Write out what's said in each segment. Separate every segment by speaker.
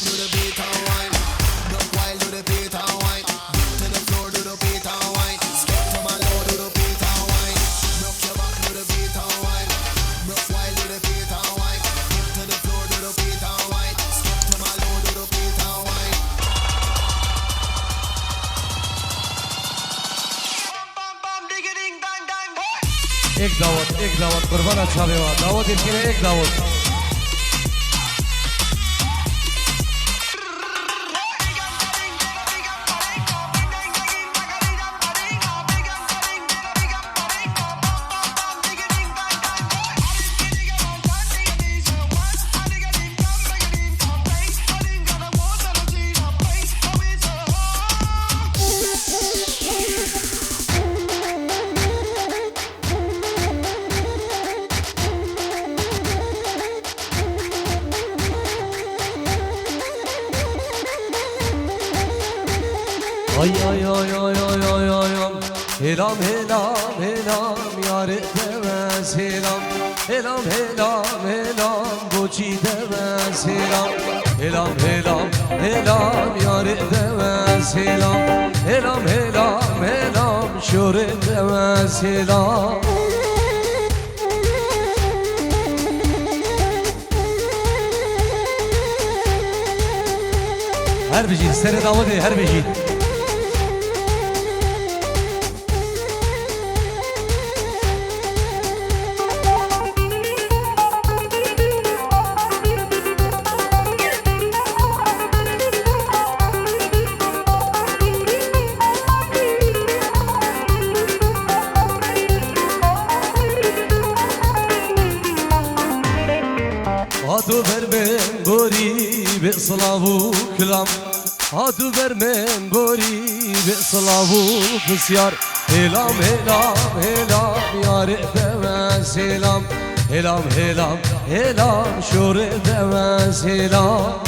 Speaker 1: do the beat and wine. Look wild, do the beat and wine. Dip to the floor, do the beat and wine. Skip to my low, do the beat and wine. Rock your back, do the beat and wine. Rock wild, do the beat and wine. Dip to the floor, do the beat and wine. Skip to my low, do the beat and wine.
Speaker 2: एक दावत कुर्बान अच्छा बेवा दावत इनके लिए एक दावत Ay ay ay ay ay ay ay ay Helam helam helam yar demez helam Helam helam helam boçi demez helam Helam helam helam yar demez helam Helam helam helam şur demez helam Her bir şey seni davet her bir şey Hadu vermem gori be slavu klam Hadu vermem gori be slavu kısyar Helam helam helam yar demez helam Helam helam helam şur demez helam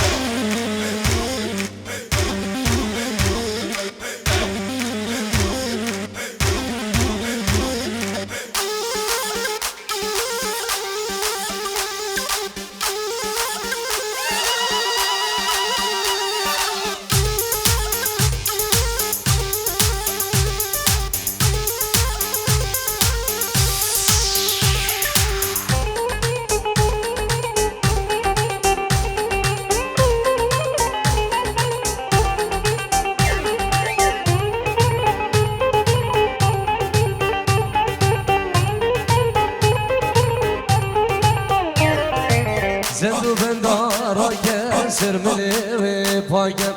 Speaker 2: Zendu bendara ke sermeli ve pakem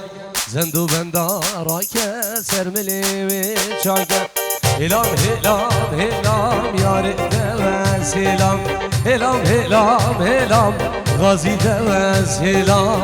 Speaker 2: Zendu bendara ke sermeli ve çakem Helam helam helam yar demez helam Helam helam helam gazi demez helam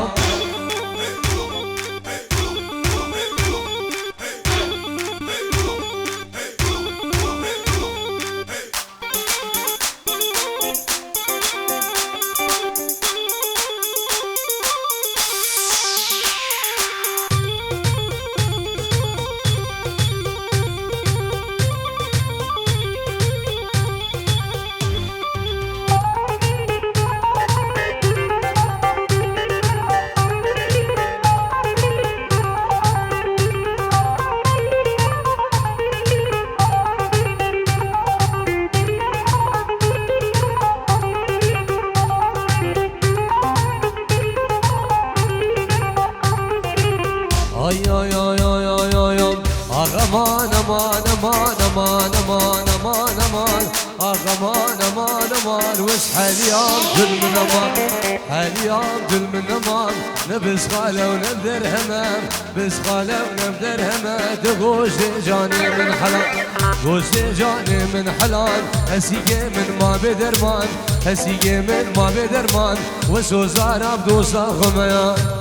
Speaker 2: Ay ay ay ay ay ay ay Aman aman aman aman aman aman aman Aman aman aman وش حاليام كل من امان حاليام كل من امان نبس غالة ونبدر همام بس غالة ونبدر همام تغوش جاني من حلال غوش جاني من حلال هسيقي من ما بدرمان هسيقي من ما بدرمان وسوزار عبدو صاغميان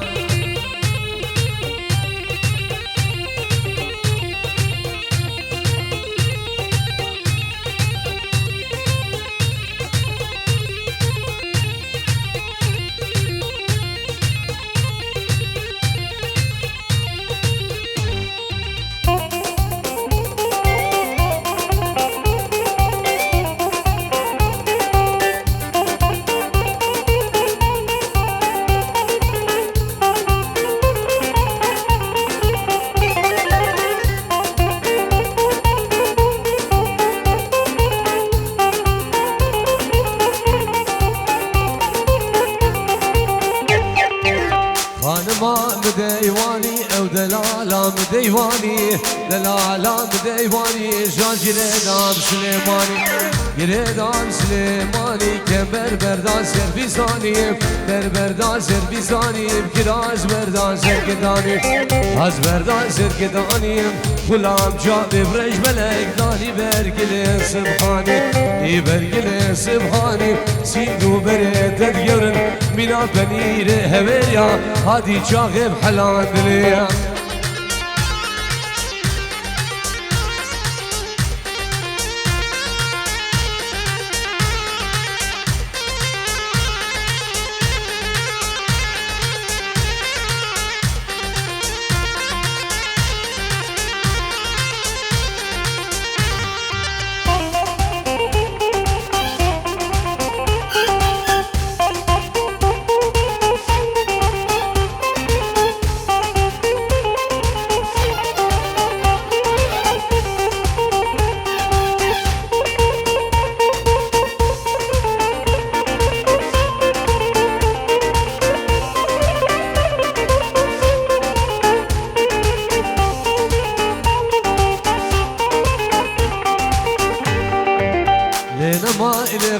Speaker 2: خانمان ديواني او دلالام ديواني دلالام ديواني جان جريدام سليماني جريدام سليماني كمبر بردان سرفيساني بربردان سرفيساني بكراز بردان سركداني از بردان سركداني غلام جابي برج بلك داني برقلي سبحاني برقلي سبحاني سيدو بريد اليورن منا بنير هويريا هادي جاغب حلان دليا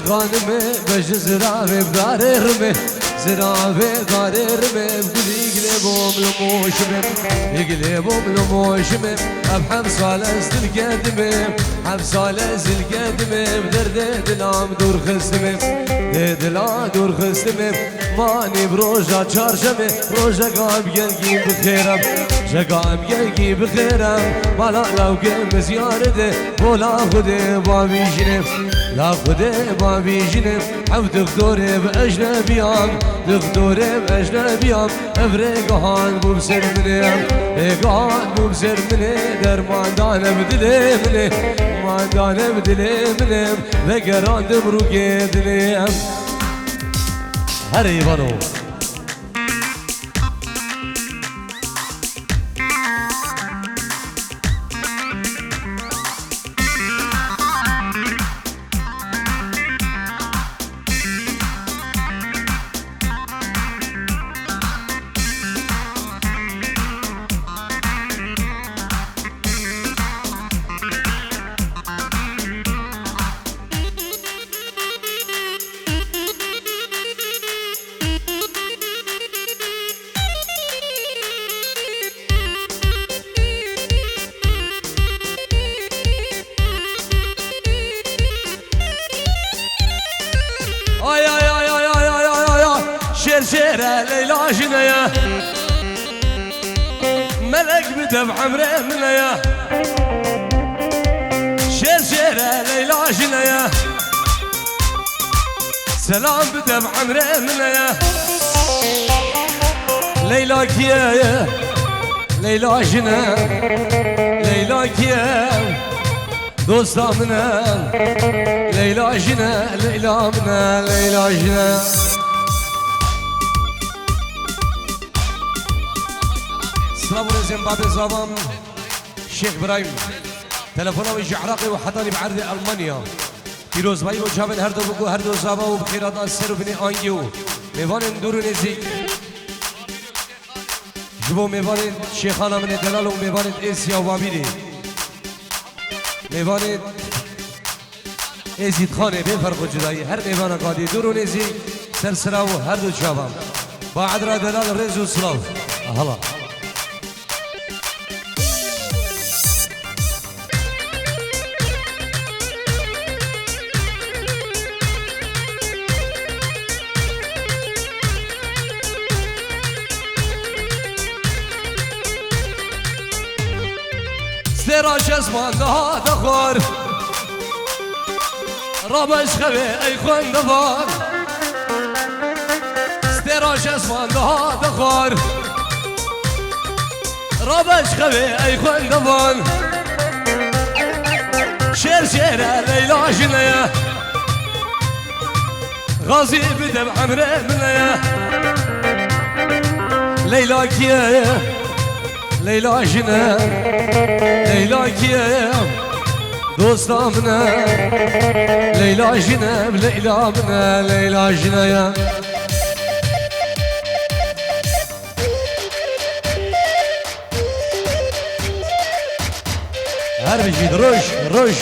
Speaker 2: غانمه بج زرافه بداره رمه زرافه داره رمه بقولي قلبهم لموشمه قلبهم لموشمه بحب صالز القدمه حب صالز القدمه بدرد دلام دور خستمه دلا دور خستمه ماني بروجا چارشمه روجا قام يلقي بخيرم جقام يلقي بخيرم مالا لو قم زيارته ولا خده بابي جنب لا خده بابي جنب حب دكتوري بأجنبيام دكتوري بأجنبيام افريقهان بو بسر مني ايقهان بو بسر مني درمان دانا بدلي مني ما دانا بدلي مني وقران دبرو قيدني هري بانو شيرة ليلى جنايا ملك بدب عمره منايا شيرة ليلى جنايا سلام بدب عمره منايا ليلى كيا ليلى جنا ليلى كيا دوستا منا ليلى جنا ليلى منا ليلى جنا سلام زيمبابوي زبان شيخ ابراهيم تلفونه ويجي عراقي وحضاني بعرض المانيا فيروز باي وجابن هر دو بگو هر دو زابا و بخيرات سر بني آنگيو ميوان دور نزيك جبو ميوان شيخانا من دلال و ميوان اسيا و بابيري ميوان ازيد خانه بفرق جدائي هر ميوان قادي دور نزيك سر سراو هر دو شابام بعد را دلال رزو سلاو هلا سراش اسمان ده دخار رابش خوي اي خون دفار سراش اسمان ده دخار رابش خوي اي خون دفار شير ليلى جنايا غازي بدم عمره منايا ليلى كيا ليلى جنا ليلى كيا دوستا منا ليلى جنا ليلى منا ليلى جنايا هر بجید روش روش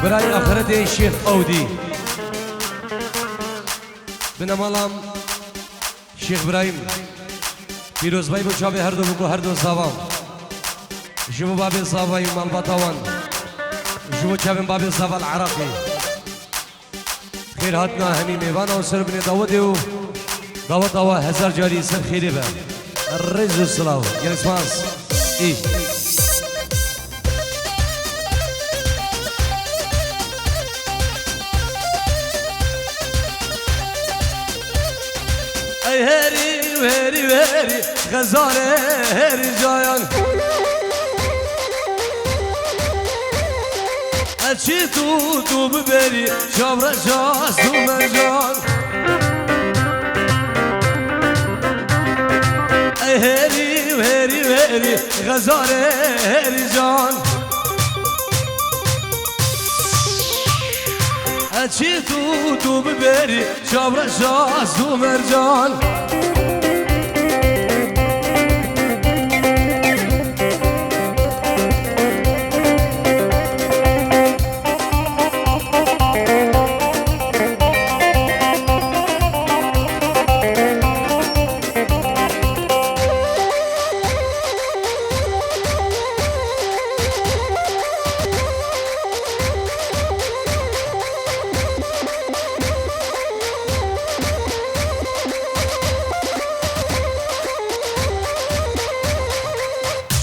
Speaker 2: برای آخرت شیخ اودی بنمالام شیخ ابراهیم پیروز بای بچه هر دو بگو هر دو سوام جبو باب صافای مال بطوان جبو چابن باب صاف العراقي خير هاتنا هني ميوان و سر بن داودي و داود و هزار جاري سر خيري به الرز والصلاة يا اسماس ايه اي هري وهري وهري غزالة هري جايان اچی تو ببری شابر جاست و مرجان ای هری و هری و هری غزاره هری جان اچی تو ببری شابر جاست و مرجان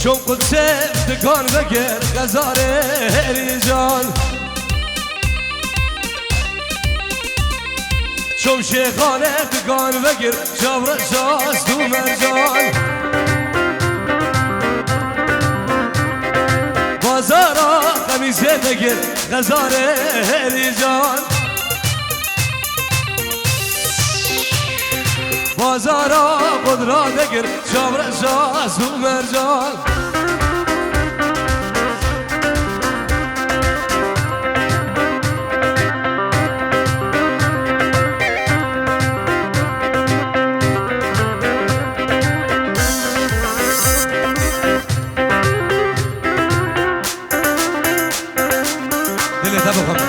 Speaker 2: چون قد سفتگان بگر غزار هری جان چون شیخانه دگان بگر جبر شاست و مرجان بازارا خمیزه بگر غزار هری جان بازارا قدرا بگر جبر شاست و مرجان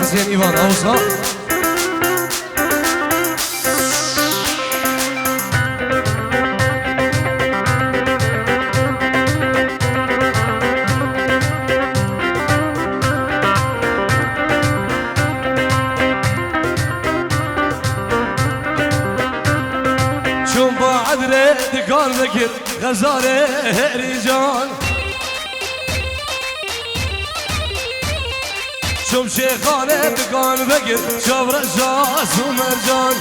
Speaker 2: حسين ايوان اوصى شوم بعد ريد قال ذكر غزاره رجال شوم شيخانه دقان بقر شبر جاز ومرجان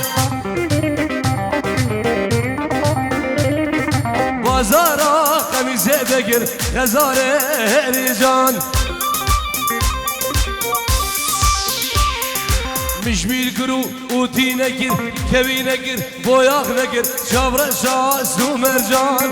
Speaker 2: بازارا خميزه بقر غزاره رجال مشميل كرو وتي نقر كوي نقر بوياخ نقر شبر جاز ومرجان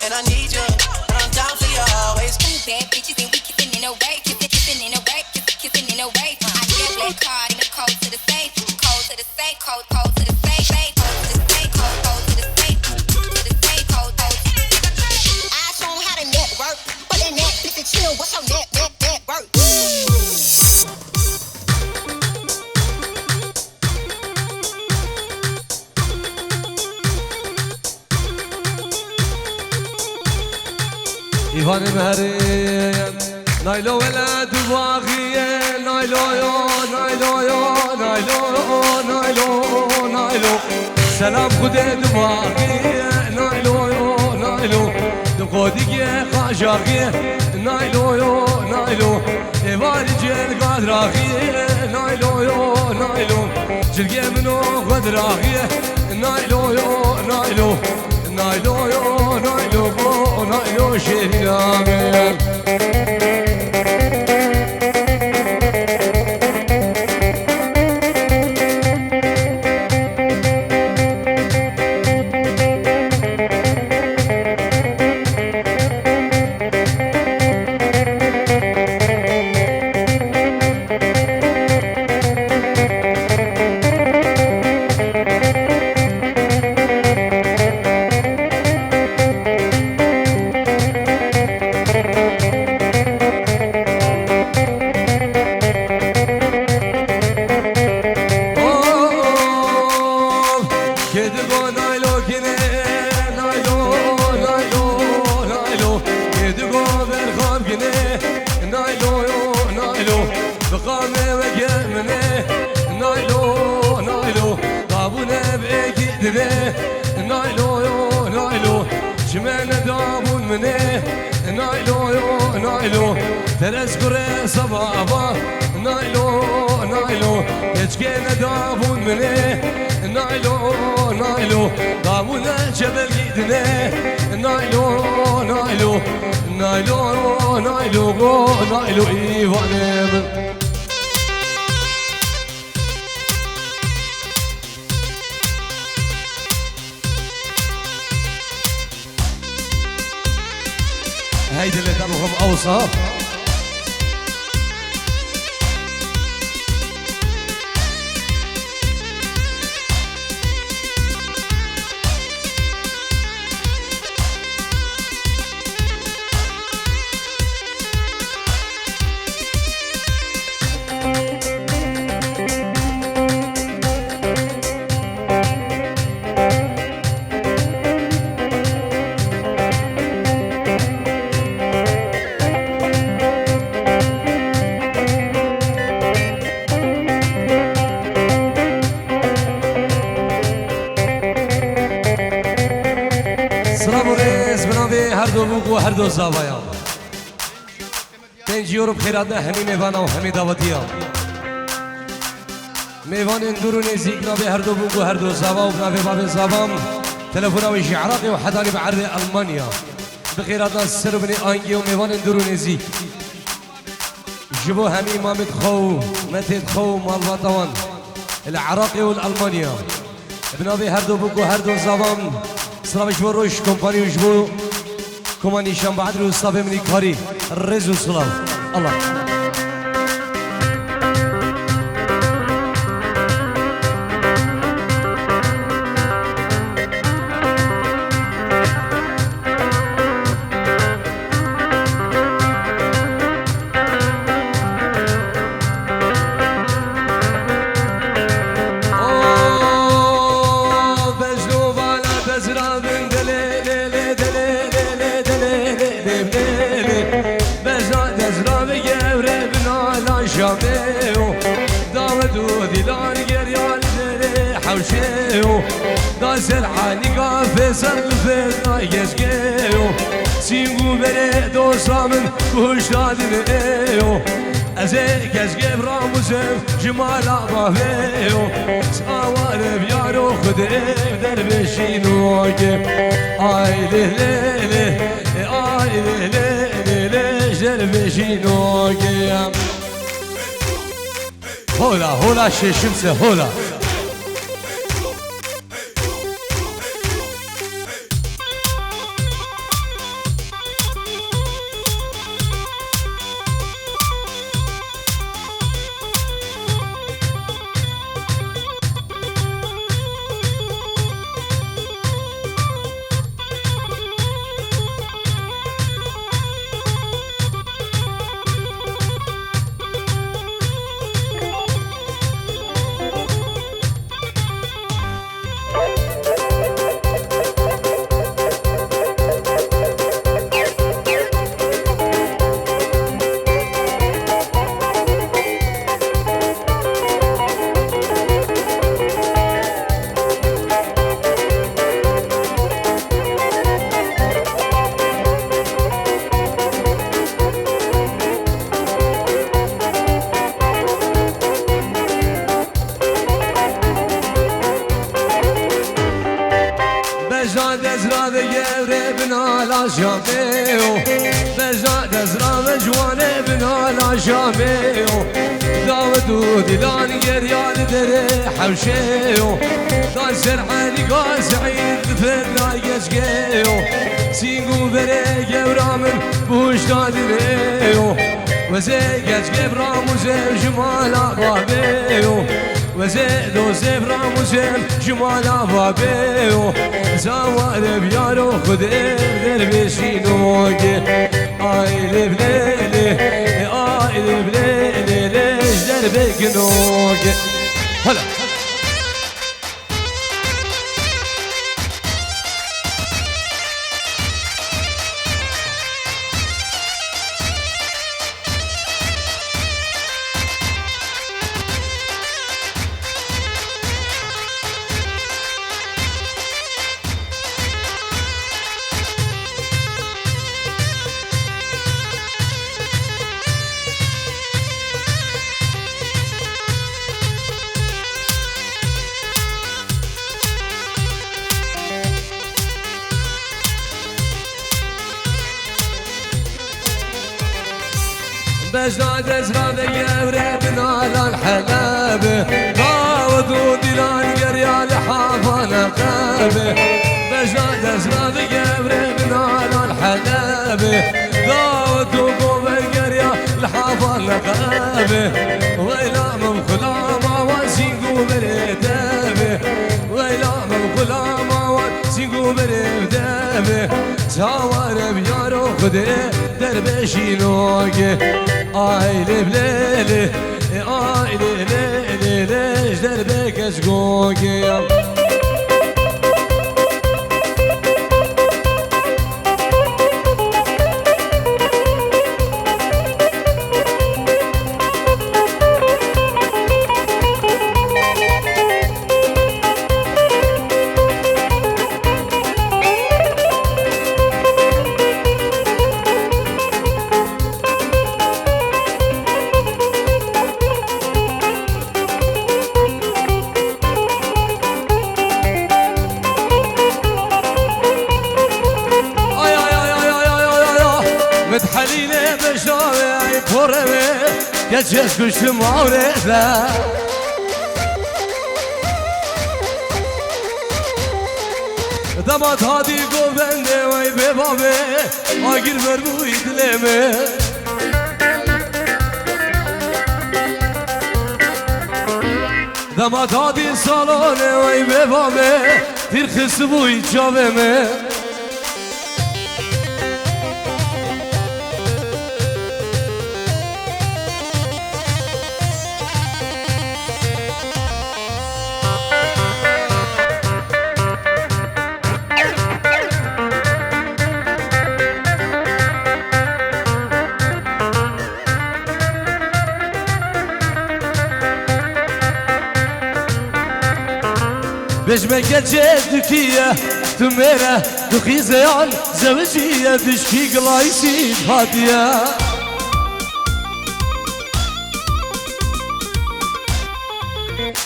Speaker 3: and I need you, and I'm down for you always.
Speaker 4: Two bad bitches and we kissing in a way, kissing in a way, kissing in a way. I get black card in the cold to the safe, cold to the safe, cold to the safe, cold to the safe, cold to the safe, to the safe, cold. I show 'em how to network, but that net, bitch, chill. What's your net worth?
Speaker 2: إيفان مهرين نايلو ولد باغية نايلو يو نايلو يو نايلو نايلو نايلو سلام خدت باغية نايلو يو نايلو دقودية خاجاغية نايلو يو نايلو إيفان جل قادراغية نايلو يو نايلو جلقي منو قدراغية نايلو يو نايلو نايلو يو نايلو بو نايلو شيرامل نايلو يو نايلو شمال دابون منه نايلو يو نايلو ترزقر صبابا نايلو نايلو يجكن دابون منه نايلو نايلو دابون جبل جدنا نايلو نايلو نايلو نايلو نايلو ايوان هيدي اللي دمهم اوصى هر دو زاویه پنج یورو خیرات همی میوانم همی دعوتیم میوان اندرو نزیک نبی هر دو بگو هر دو زاوا و نبی باب زاوام تلفن ویش عراقی و حدانی بعرض آلمانیا بخیرات سربنی آنگی و میوان اندرو نزیک جبو همی مامد خو متد خو مالواتوان العراقي والألمانيا بنابي هردو بوكو هردو زاوام سلامش بروش كومباني وجبو كوماني شام بعد الوصافي مني كاري الرز والسلام الله سرحاني قافي سلفنا يسقيو سيمو بري دوسا من كوشتاد بيو أزيك يسقي براموسف جمال أبافيو ساوار بيارو خديف دربشينوكي آي ليلي آي ليلي دربشينوكي هولا شمسة هولا على شاميو بجاد ازرام جواني بن على شاميو داود ديلان يريال دري حوشيو دان سرحاني قال سعيد فرنا يشقيو سينقو بري قبرامن بوش دادريو وزيقت قبرام وزيب جمالا بابيو وزيدو زبرام وزيب جمالا بابيو زوار بيارو خدي دربشينوك آيلي بليلي آيلي بليلي ليش دربكنوك هلا بجداد ازراد يوري بنال الحلاب داود وديلان قريال حافظ قلبه بجداد ازراد يوري بنال الحلاب داود وقوبر قريال حافظ قلبه ويلا من خلاما وسيقو بريدابه ويلا من خلاما وسيقو بريدابه سوار بيارو خدي دربشي لوقي آيلي بليلي آيلي ليلي ليش دربك اشقوقي متحليني بشاوي كورمي كتشيس كشت موريدا دمات هادي قوبندي وي ببابي آگیر مربوی دلمي دمات هادي سالوني وي ببابي ترخص بوی جاومي بجمك جدكية تميرة دخي زيان زوجية تشكي قلايسي هادية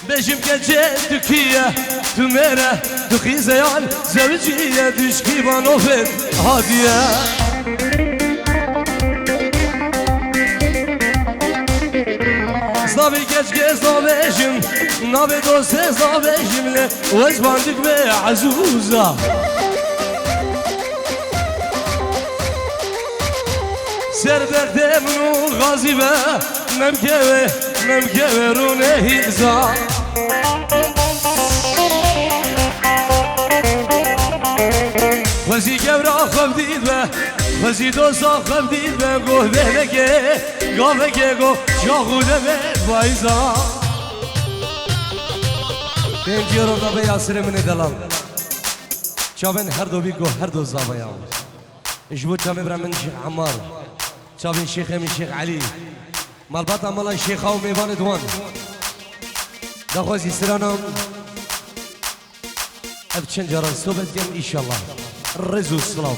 Speaker 2: بجمك جدكية تميرة دخي زيان زوجية تشكي بانوفر هادية Zavi geçke zavejim Navi doste zavejimle Vezbandik ve azuza Serberde mnu gazibe Nemkeve rune hilza Vazi gevra xavdid ve Vazi dosta xavdid ve Goh behleke Gaveke go Şahude ve vayza Ben diyorum da be yasiremine delal Çaben her do bigo her do zavaya İşbu çame bramen Şeyh Ammar Çaben Şeyh Emin Şeyh Ali Malbat amalan Şeyh Hav Mevan Edwan Dakhwazi siranam Ev çen caran sohbet gen inşallah Rezu Slav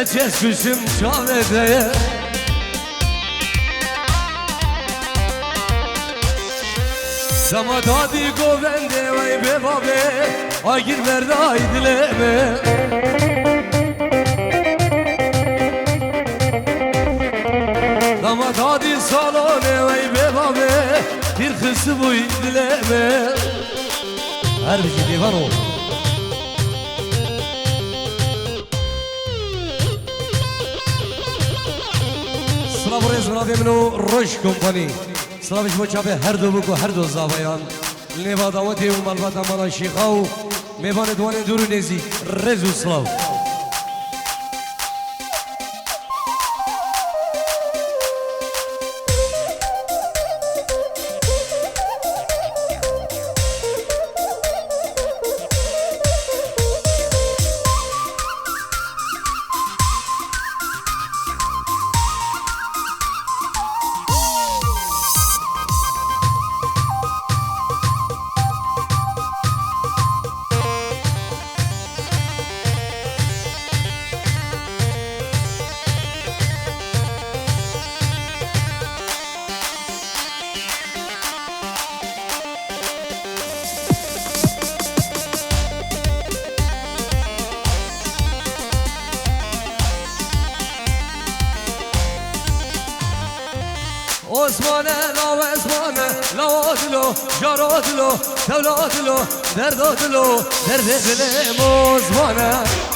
Speaker 2: geçes kuşum çavede Sama dadi govende vay be babe Ay gir verday dileme Sama dadi salone vay be babe Bir kızı bu dileme Her bir şey divan ol Slavu rezvravě mnou Roš kompani Slaviš močabe her do buku, her do zavajan Neva davati u malvata mana šichau Mevane dvane duru nezi Rezu slav Osmane, la Osmane, la odlo, jarodlo, tevladlo, derdodlo, derdedlem Osmane